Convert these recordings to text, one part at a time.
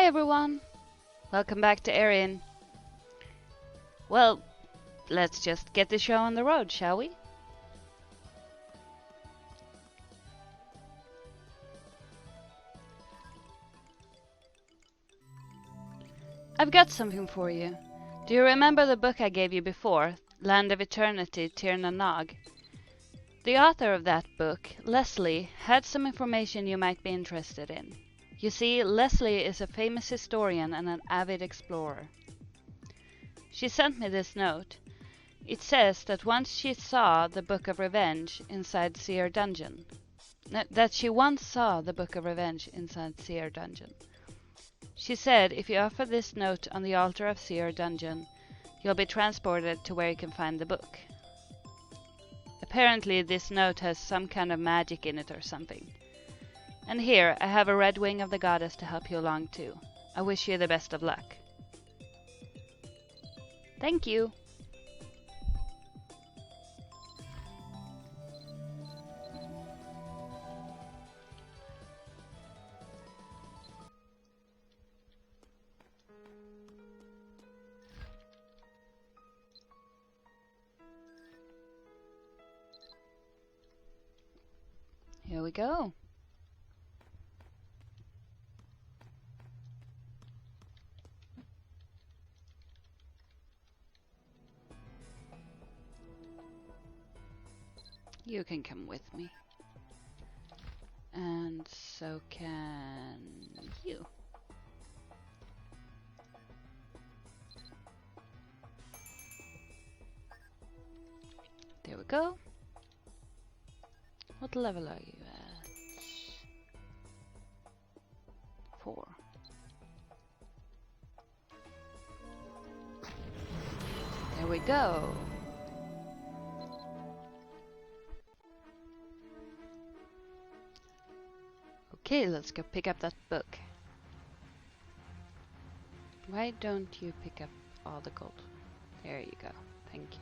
Hi everyone! Welcome back to Erin. Well, let's just get the show on the road, shall we? I've got something for you. Do you remember the book I gave you before, Land of Eternity, Tir na Nog? The author of that book, Leslie, had some information you might be interested in. You see, Leslie is a famous historian and an avid explorer. She sent me this note. It says that once she saw the Book of Revenge inside Seer Dungeon. She said if you offer this note on the altar of Seer Dungeon, you'll be transported to where you can find the book. Apparently this note has some kind of magic in it or something. And here, I have a red wing of the goddess to help you along too. I wish you the best of luck. Thank you. Here we go. You can come with me. And so can you. There we go. What level are you at? 4. There we go. Okay, let's go pick up that book. Why don't you pick up all the gold? There you go. Thank you.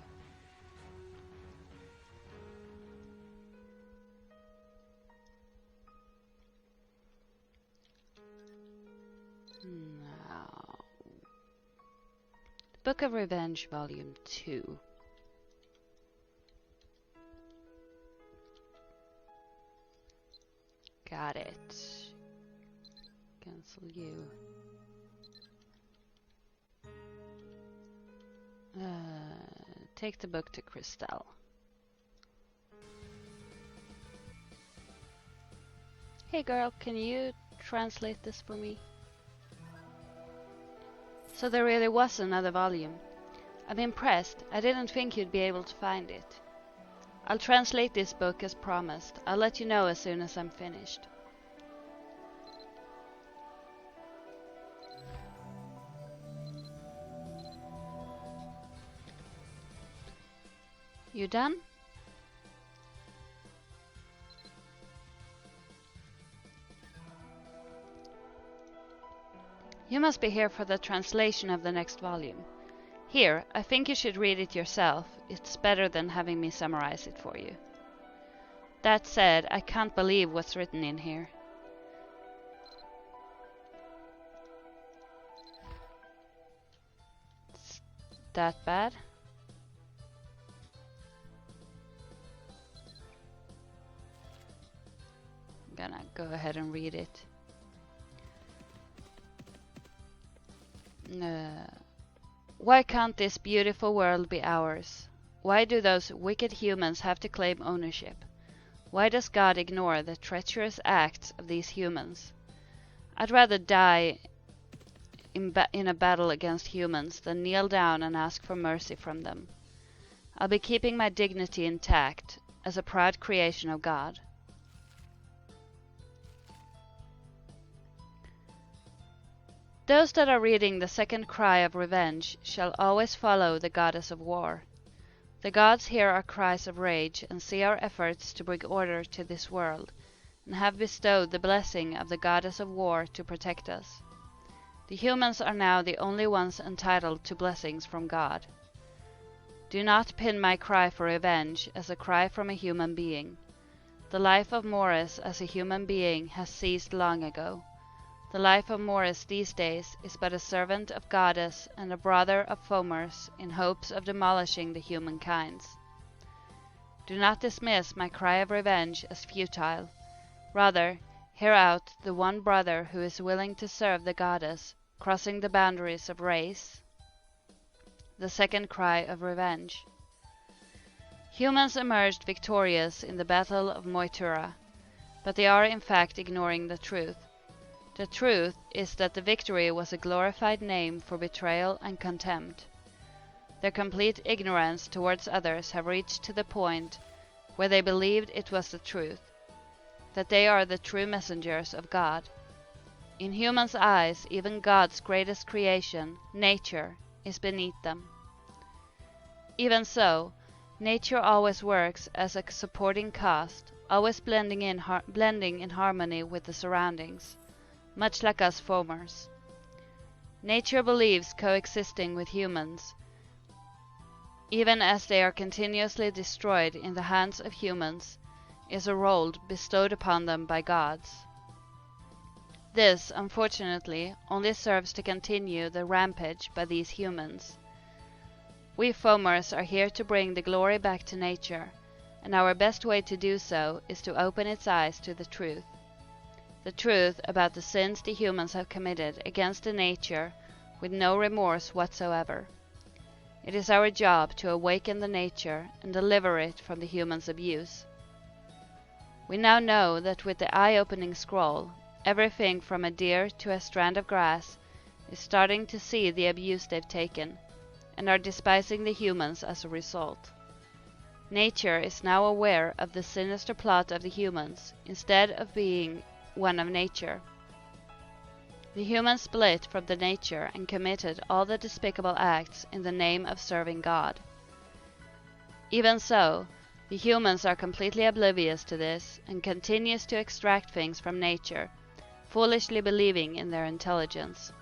Now, Book of Revenge, Volume 2. Got it. Cancel you. Take the book to Crystal. Hey girl, can you translate this for me? So there really was another volume. I'm impressed. I didn't think you'd be able to find it. I'll translate this book as promised. I'll let you know as soon as I'm finished. You done? You must be here for the translation of the next volume. Here, I think you should read it yourself. It's better than having me summarize it for you. That said, I can't believe what's written in here. It's that bad? I'm gonna go ahead and read it. Why can't this beautiful world be ours? Why do those wicked humans have to claim ownership? Why does God ignore the treacherous acts of these humans? I'd rather die in a battle against humans than kneel down and ask for mercy from them. I'll be keeping my dignity intact as a proud creation of God. Those that are reading the second cry of revenge shall always follow the goddess of war. The gods hear our cries of rage and see our efforts to bring order to this world, and have bestowed the blessing of the goddess of war to protect us. The humans are now the only ones entitled to blessings from God. Do not pin my cry for revenge as a cry from a human being. The life of Morris as a human being has ceased long ago. The life of Morris these days is but a servant of Goddess and a brother of Fomers in hopes of demolishing the human kinds. Do not dismiss my cry of revenge as futile. Rather, hear out the one brother who is willing to serve the Goddess, crossing the boundaries of race. The second cry of revenge. Humans emerged victorious in the Battle of Moytura, but they are in fact ignoring the truth. The truth is that the victory was a glorified name for betrayal and contempt. Their complete ignorance towards others have reached to the point where they believed it was the truth, that they are the true messengers of God. In humans' eyes, even God's greatest creation, nature, is beneath them. Even so, nature always works as a supporting cast, always blending in harmony with the surroundings, much like us Fomers. Nature believes coexisting with humans, even as they are continuously destroyed in the hands of humans, is a role bestowed upon them by gods. This, unfortunately, only serves to continue the rampage by these humans. We Fomers are here to bring the glory back to nature, and our best way to do so is to open its eyes to the truth. The truth about the sins the humans have committed against the nature with no remorse whatsoever. It is our job to awaken the nature and deliver it from the humans' abuse. We now know that with the eye-opening scroll, everything from a deer to a strand of grass is starting to see the abuse they've taken, and are despising the humans as a result. Nature is now aware of the sinister plot of the humans, instead of being one of nature. The humans split from the nature and committed all the despicable acts in the name of serving God. Even so, the humans are completely oblivious to this and continues to extract things from nature, foolishly believing in their intelligence.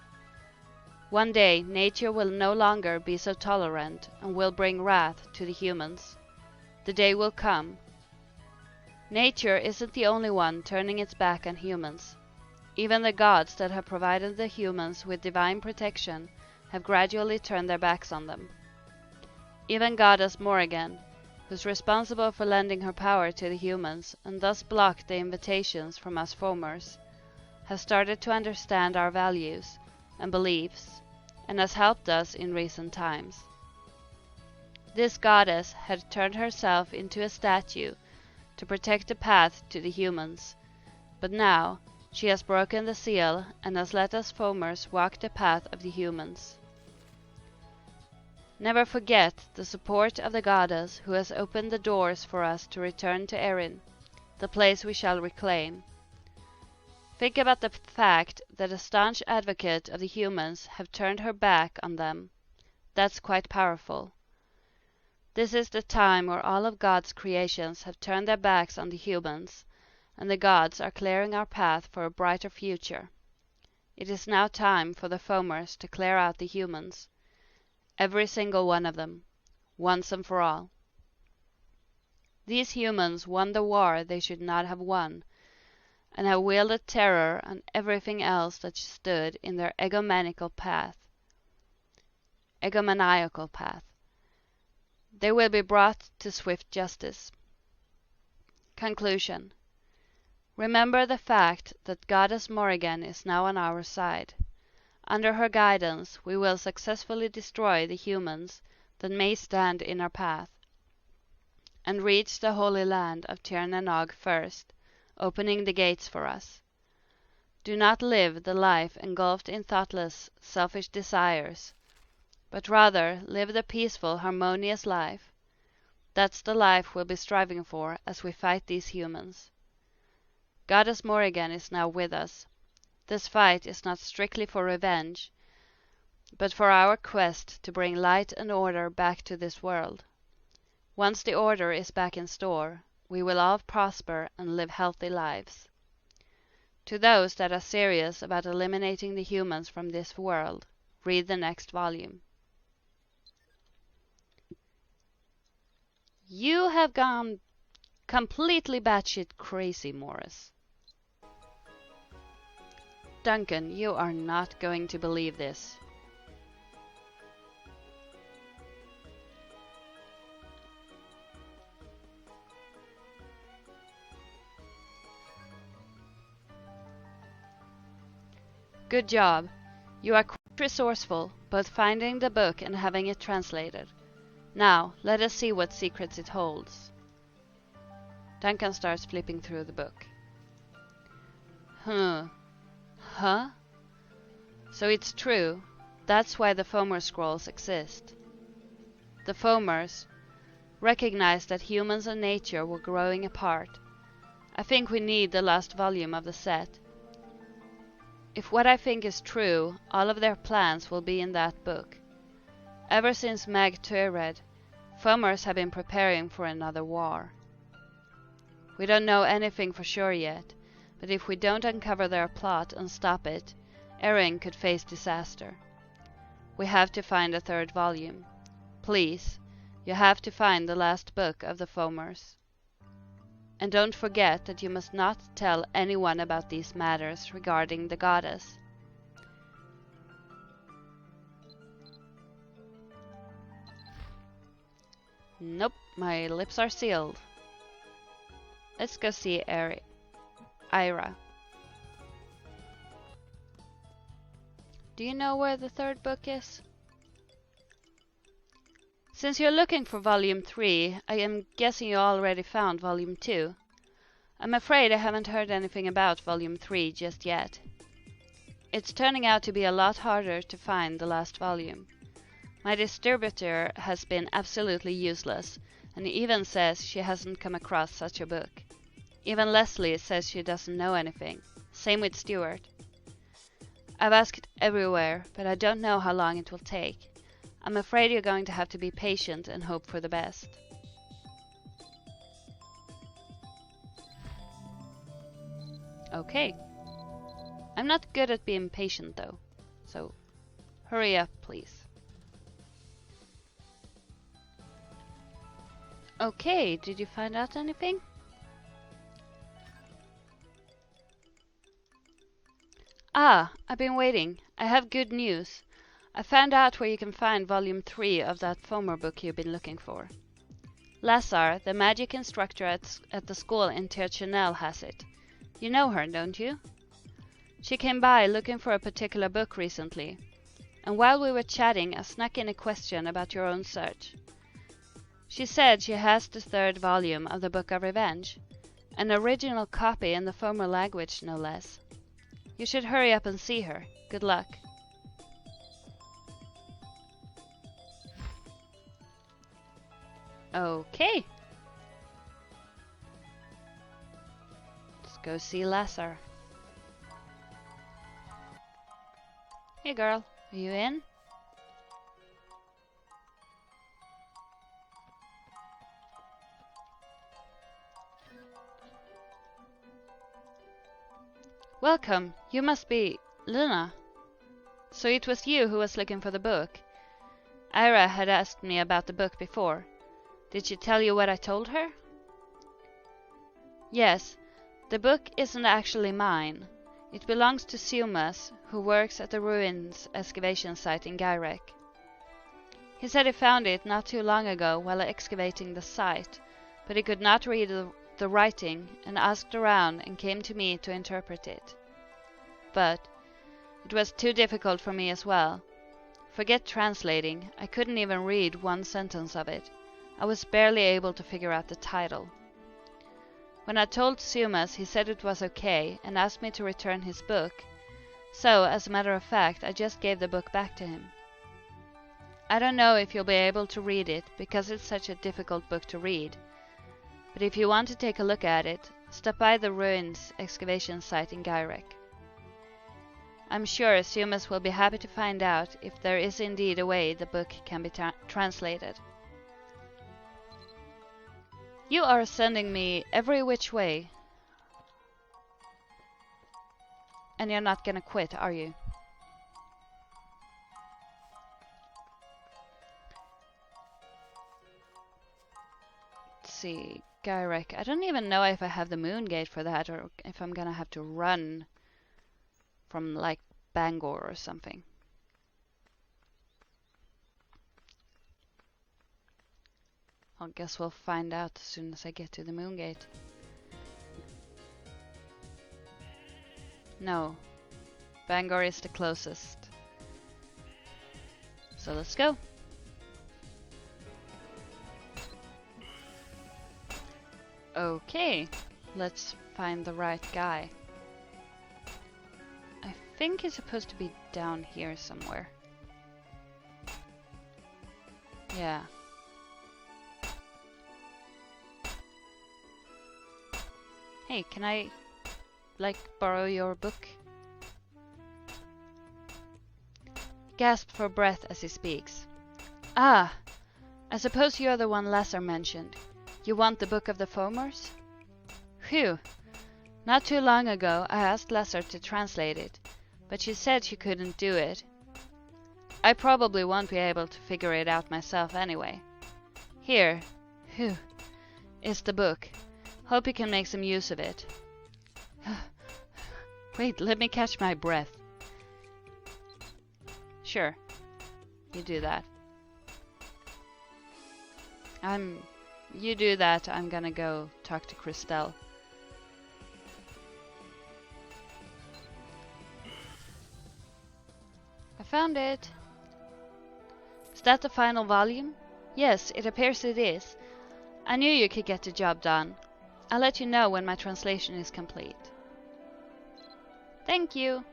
One day, nature will no longer be so tolerant and will bring wrath to the humans. The day will come. Nature isn't the only one turning its back on humans. Even the gods that have provided the humans with divine protection have gradually turned their backs on them. Even Goddess Morrigan, who's responsible for lending her power to the humans and thus blocked the invitations from us Fomers, has started to understand our values and beliefs, and has helped us in recent times. This goddess had turned herself into a statue to protect the path to the humans, but now she has broken the seal and has let us Fomers walk the path of the humans. Never forget the support of the goddess who has opened the doors for us to return to Erin, the place we shall reclaim. Think about the fact that a staunch advocate of the humans have turned her back on them. That's quite powerful. This is the time where all of God's creations have turned their backs on the humans, and the gods are clearing our path for a brighter future. It is now time for the Fomers to clear out the humans, every single one of them, once and for all. These humans won the war they should not have won, and have wielded terror on everything else that stood in their egomaniacal path. They will be brought to swift justice. Conclusion. Remember the fact that Goddess Morrigan is now on our side. Under her guidance, we will successfully destroy the humans that may stand in our path, and reach the Holy Land of Tir na Nog first, opening the gates for us. Do not live the life engulfed in thoughtless, selfish desires, but rather live the peaceful, harmonious life. That's the life we'll be striving for as we fight these humans. Goddess Morrigan is now with us. This fight is not strictly for revenge, but for our quest to bring light and order back to this world. Once the order is back in store, we will all prosper and live healthy lives. To those that are serious about eliminating the humans from this world, read the next volume. You have gone completely batshit crazy, Morris. Duncan, you are not going to believe this. Good job. You are quite resourceful, both finding the book and having it translated. Now, let us see what secrets it holds. Duncan starts flipping through the book. Huh? So it's true. That's why the Fomer scrolls exist. The Fomers recognized that humans and nature were growing apart. I think we need the last volume of the set. If what I think is true, all of their plans will be in that book. Ever since Mag Tuired, Fomers have been preparing for another war. We don't know anything for sure yet, but if we don't uncover their plot and stop it, Erin could face disaster. We have to find a third volume. Please, you have to find the last book of the Fomers. And don't forget that you must not tell anyone about these matters regarding the goddess. Nope, my lips are sealed. Let's go see Ira. Do you know where the third book is? Since you're looking for Volume 3, I am guessing you already found Volume 2. I'm afraid I haven't heard anything about Volume 3 just yet. It's turning out to be a lot harder to find the last volume. My distributor has been absolutely useless, and even says she hasn't come across such a book. Even Leslie says she doesn't know anything. Same with Stuart. I've asked everywhere, but I don't know how long it will take. I'm afraid you're going to have to be patient and hope for the best. Okay. I'm not good at being patient though, so hurry up, please. Okay, did you find out anything? Ah, I've been waiting. I have good news. I found out where you can find Volume 3 of that Fomer book you've been looking for. Lazar, the magic instructor at the school in Tirchanel, has it. You know her, don't you? She came by looking for a particular book recently, and while we were chatting, I snuck in a question about your own search. She said she has the third volume of the Book of Revenge, an original copy in the Fomer language, no less. You should hurry up and see her. Good luck. Okay. Let's go see Lazar. Hey girl, are you in? Welcome. You must be Luna. So it was you who was looking for the book. Ira had asked me about the book before. Did she tell you what I told her? Yes, the book isn't actually mine. It belongs to Sumas, who works at the ruins excavation site in Gyrek. He said he found it not too long ago while excavating the site, but he could not read the writing and asked around and came to me to interpret it. But it was too difficult for me as well. Forget translating, I couldn't even read one sentence of it. I was barely able to figure out the title. When I told Sumas, he said it was okay and asked me to return his book. So, as a matter of fact, I just gave the book back to him. I don't know if you'll be able to read it because it's such a difficult book to read. But if you want to take a look at it, stop by the ruins excavation site in Gyrek. I'm sure Sumas will be happy to find out if there is indeed a way the book can be translated. You are sending me every which way. And you're not gonna quit, are you? Let's see, Gyrek. I don't even know if I have the moon gate for that or if I'm gonna have to run from like Bangor or something. I guess we'll find out as soon as I get to the moon gate. No, Bangor is the closest. So let's go. Okay, let's find the right guy. I think he's supposed to be down here somewhere. Yeah. Hey, can I, like, borrow your book? Gasp for breath as he speaks. Ah, I suppose you're the one Lazar mentioned. You want the Book of the Foamers? Phew. Not too long ago I asked Lazar to translate it, but she said she couldn't do it. I probably won't be able to figure it out myself anyway. Here, is the book. Hope you can make some use of it. Wait, let me catch my breath. Sure, you do that. You do that, I'm gonna go talk to Christelle. I found it. Is that the final volume? Yes, it appears it is. I knew you could get the job done. I'll let you know when my translation is complete. Thank you.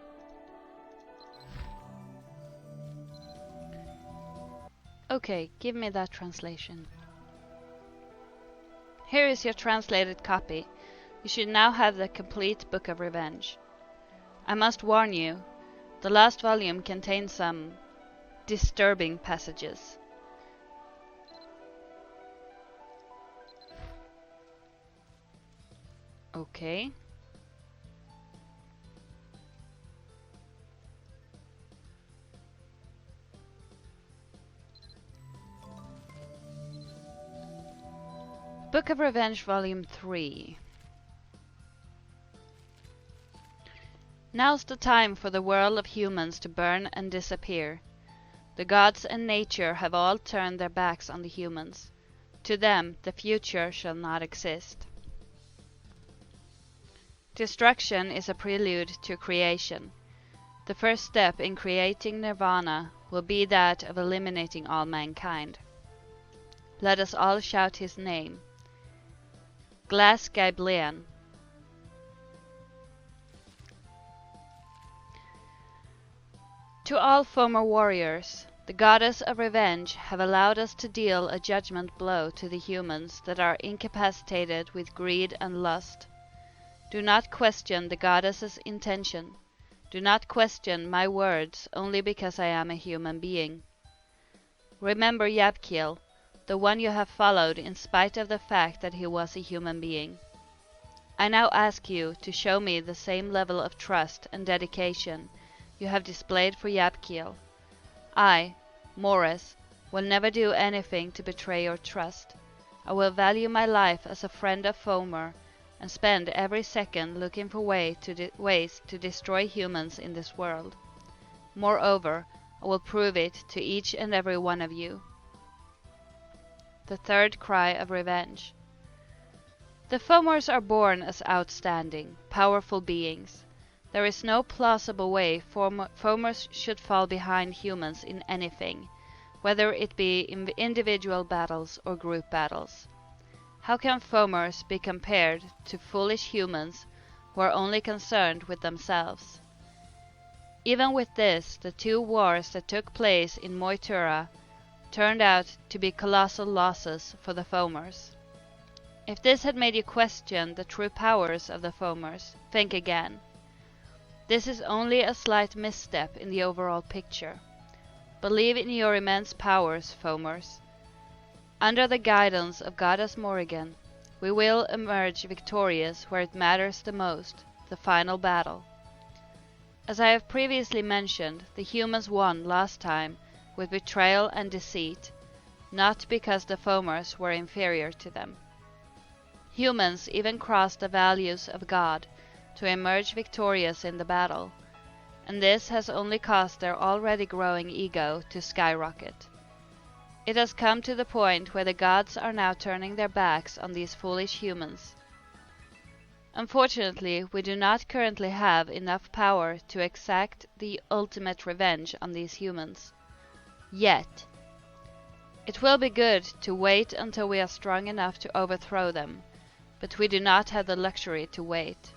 Okay, give me that translation. Here is your translated copy. You should now have the complete Book of Revenge. I must warn you, the last volume contains some disturbing passages. Okay. Book of Revenge, Volume 3. Now's the time for the world of humans to burn and disappear. The gods and nature have all turned their backs on the humans. To them, the future shall not exist. Destruction is a prelude to creation. The first step in creating nirvana will be that of eliminating all mankind. Let us all shout his name. Glass Gaiblean. To all former warriors, the goddess of revenge have allowed us to deal a judgment blow to the humans that are incapacitated with greed and lust. Do not question the goddess's intention. Do not question my words only because I am a human being. Remember Yabkiel, the one you have followed in spite of the fact that he was a human being. I now ask you to show me the same level of trust and dedication you have displayed for Yabkiel. I, Morris, will never do anything to betray your trust. I will value my life as a friend of Fomer and spend every second looking for ways to destroy humans in this world. Moreover, I will prove it to each and every one of you. The third cry of revenge. The Fomers are born as outstanding, powerful beings. There is no plausible way Fomers should fall behind humans in anything, whether it be in individual battles or group battles. How can Fomers be compared to foolish humans who are only concerned with themselves? Even with this, the two wars that took place in Moytura turned out to be colossal losses for the Fomers. If this had made you question the true powers of the Fomers, think again. This is only a slight misstep in the overall picture. Believe in your immense powers, Fomers. Under the guidance of Goddess Morrigan, we will emerge victorious where it matters the most, the final battle. As I have previously mentioned, the humans won last time with betrayal and deceit, not because the Fomers were inferior to them. Humans even crossed the values of God to emerge victorious in the battle, and this has only caused their already growing ego to skyrocket. It has come to the point where the gods are now turning their backs on these foolish humans. Unfortunately, we do not currently have enough power to exact the ultimate revenge on these humans. Yet. It will be good to wait until we are strong enough to overthrow them, but we do not have the luxury to wait.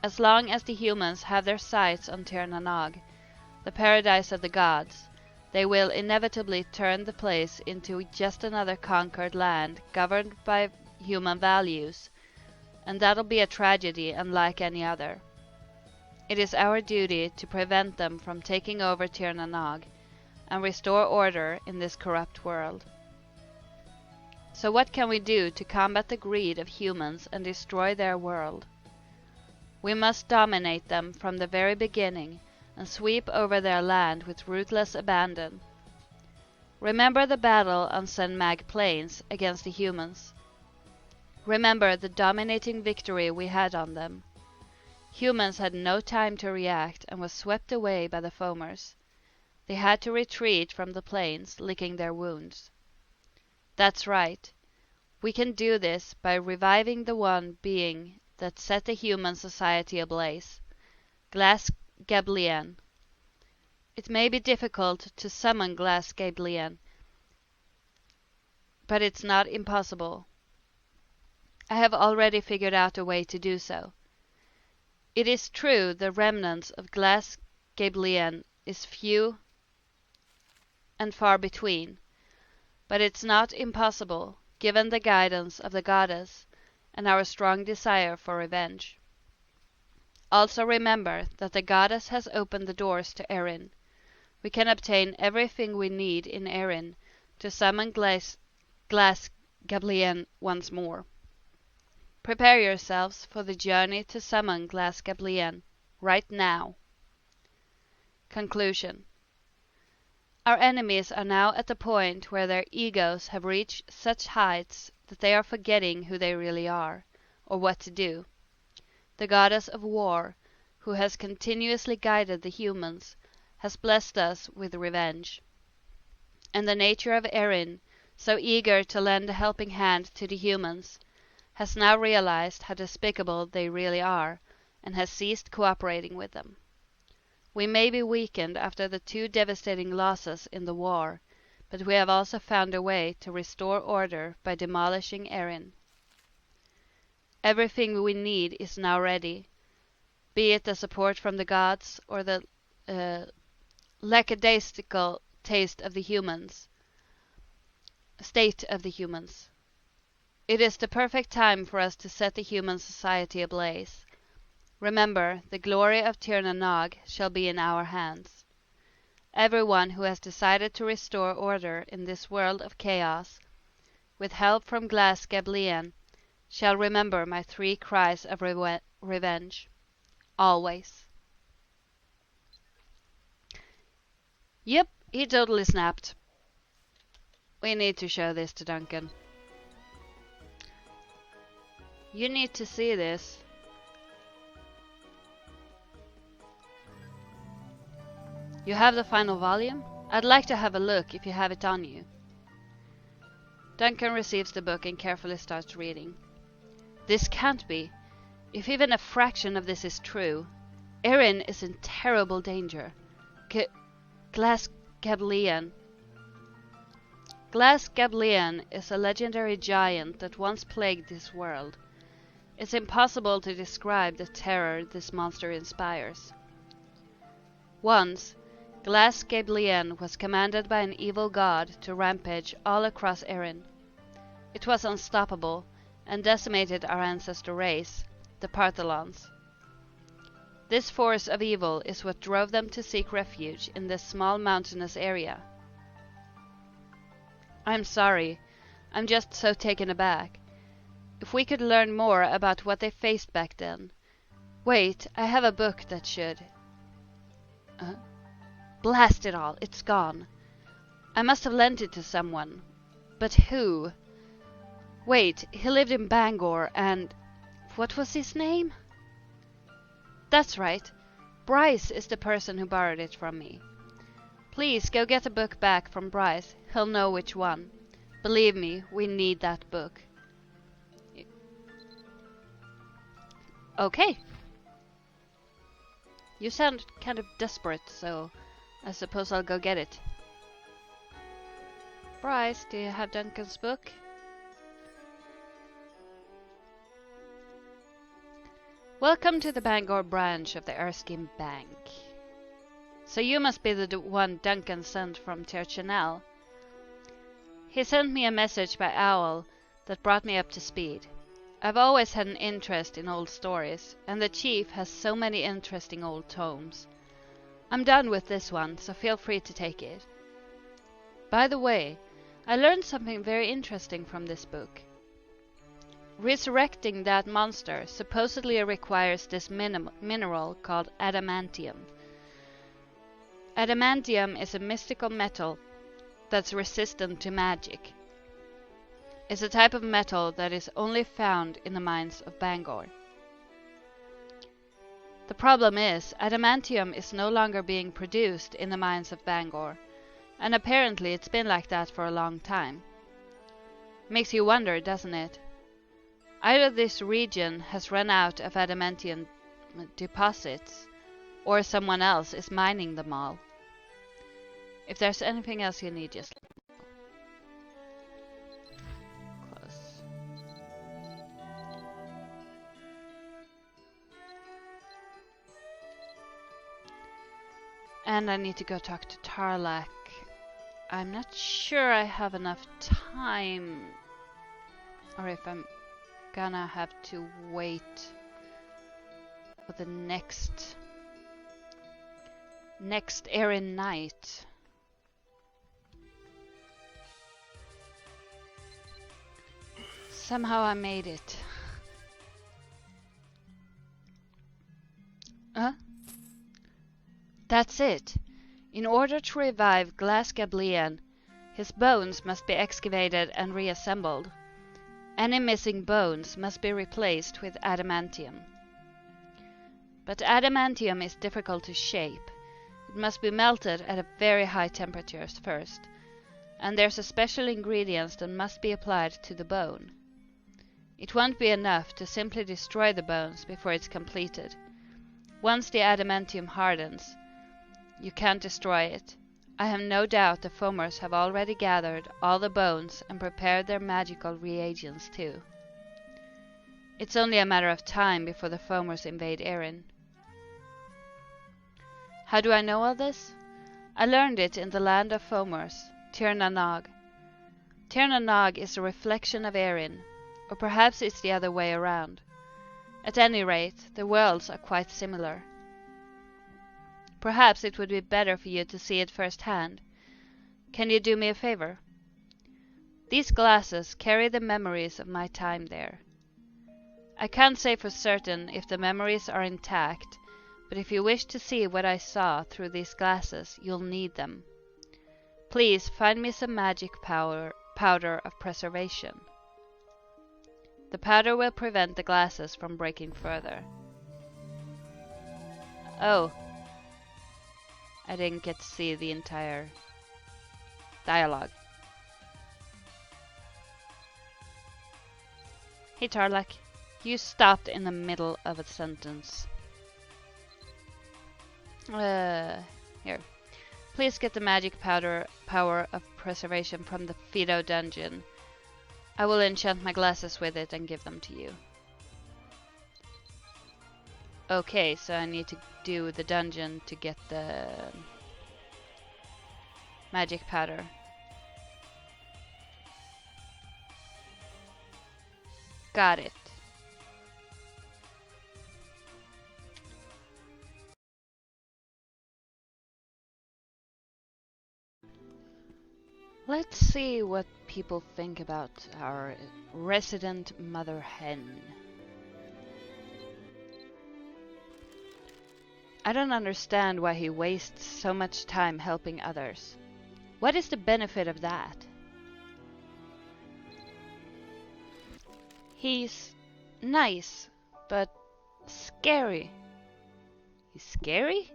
As long as the humans have their sights on Tir na Nog, the paradise of the gods, they will inevitably turn the place into just another conquered land governed by human values, and that'll be a tragedy unlike any other. It is our duty to prevent them from taking over Tir na Nog and restore order in this corrupt world. So what can we do to combat the greed of humans and destroy their world? We must dominate them from the very beginning and sweep over their land with ruthless abandon. Remember the battle on Sen Mag Plains against the humans. Remember the dominating victory we had on them. Humans had no time to react and was swept away by the foamers. They had to retreat from the plains, licking their wounds. That's right. We can do this by reviving the one being that set the human society ablaze, Glass Gablien. It may be difficult to summon Glass Gablien, but it's not impossible. I have already figured out a way to do so. It is true the remnants of Glass Gablien is few and far between, but it's not impossible, given the guidance of the goddess and our strong desire for revenge. Also remember that the goddess has opened the doors to Erin. We can obtain everything we need in Erin to summon Glass Gablien once more. Prepare yourselves for the journey to summon Glass Gablien right now. Conclusion. Our enemies are now at the point where their egos have reached such heights that they are forgetting who they really are, or what to do. The goddess of war, who has continuously guided the humans, has blessed us with revenge. And the nature of Erin, so eager to lend a helping hand to the humans, has now realized how despicable they really are, and has ceased cooperating with them. We may be weakened after the 2 devastating losses in the war, but we have also found a way to restore order by demolishing Erin. Everything we need is now ready, be it the support from the gods or the lackadaisical state of the humans. It is the perfect time for us to set the human society ablaze. Remember, the glory of Tir na Nog shall be in our hands. Everyone who has decided to restore order in this world of chaos, with help from Glass Gablien, shall remember my 3 cries of revenge. Always. Yep, he totally snapped. We need to show this to Duncan. You need to see this. You have the final volume? I'd like to have a look if you have it on you. Duncan receives the book and carefully starts reading. This can't be. If even a fraction of this is true, Erin is in terrible danger. Glass Gablien. Glass Gablien is a legendary giant that once plagued this world. It's impossible to describe the terror this monster inspires. Once, Glass Gablien was commanded by an evil god to rampage all across Erin. It was unstoppable and decimated our ancestor race, the Partholons. This force of evil is what drove them to seek refuge in this small mountainous area. I'm sorry, I'm just so taken aback. If we could learn more about what they faced back then. Wait, I have a book that should. Blast it all, it's gone. I must have lent it to someone. But who? Wait, he lived in Bangor and... what was his name? That's right, Bryce is the person who borrowed it from me. Please go get the book back from Bryce. He'll know which one. Believe me, we need that book. Okay. You sound kind of desperate, so I suppose I'll go get it. Bryce, do you have Duncan's book? Welcome to the Bangor branch of the Erskine Bank. So you must be the one Duncan sent from Tirchanel. He sent me a message by owl that brought me up to speed. I've always had an interest in old stories, and the chief has so many interesting old tomes. I'm done with this one, so feel free to take it. By the way, I learned something very interesting from this book. Resurrecting that monster supposedly requires this mineral called adamantium. Adamantium is a mystical metal that's resistant to magic. It's a type of metal that is only found in the mines of Bangor. The problem is, adamantium is no longer being produced in the mines of Bangor, and apparently it's been like that for a long time. Makes you wonder, doesn't it? Either this region has run out of adamantium deposits, or someone else is mining them all. If there's anything else you need, just close. And I need to go talk to Tarlac. I'm not sure I have enough time, or if I'm gonna have to wait for the next Erin night. Somehow I made it. That's it. In order to revive Glas Gablian, his bones must be excavated and reassembled. Any missing bones must be replaced with adamantium. But adamantium is difficult to shape. It must be melted at a very high temperatures first, and there's a special ingredient that must be applied to the bone. It won't be enough to simply destroy the bones before it's completed. Once the adamantium hardens, you can't destroy it. I have no doubt the Fomers have already gathered all the bones and prepared their magical reagents too. It's only a matter of time before the Fomers invade Erin. How do I know all this? I learned it in the land of Fomers, Tir na Nog. Tir na Nog is a reflection of Erin, or perhaps it's the other way around. At any rate, the worlds are quite similar. Perhaps it would be better for you to see it firsthand. Can you do me a favor? These glasses carry the memories of my time there. I can't say for certain if the memories are intact, but if you wish to see what I saw through these glasses, you'll need them. Please find me some magic powder of preservation. The powder will prevent the glasses from breaking further. Oh. I didn't get to see the entire dialogue. Hey Tarlac, you stopped in the middle of a sentence. Here. Please get the magic power of preservation from the Fido dungeon. I will enchant my glasses with it and give them to you. Okay, so I need to do the dungeon to get the magic powder. Got it. Let's see what people think about our resident mother hen. I don't understand why he wastes so much time helping others. What is the benefit of that? He's nice, but scary. He's scary?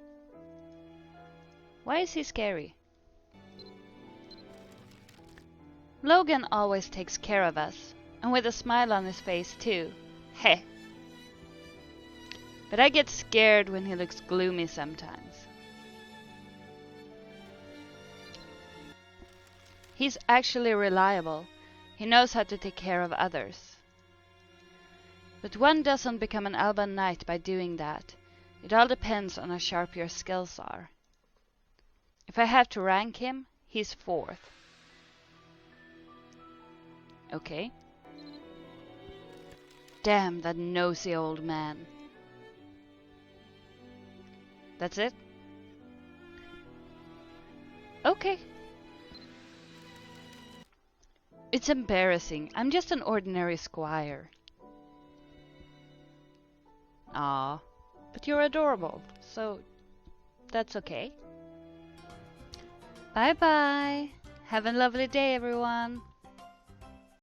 Why is he scary? Logan always takes care of us, and with a smile on his face too. Heh. But I get scared when he looks gloomy sometimes. He's actually reliable. He knows how to take care of others. But one doesn't become an Alban Knight by doing that. It all depends on how sharp your skills are. If I have to rank him, he's 4th. Okay. Damn that nosy old man. That's it? Okay. It's embarrassing. I'm just an ordinary squire. Aw, but you're adorable, so that's okay. Bye bye. Have a lovely day, everyone.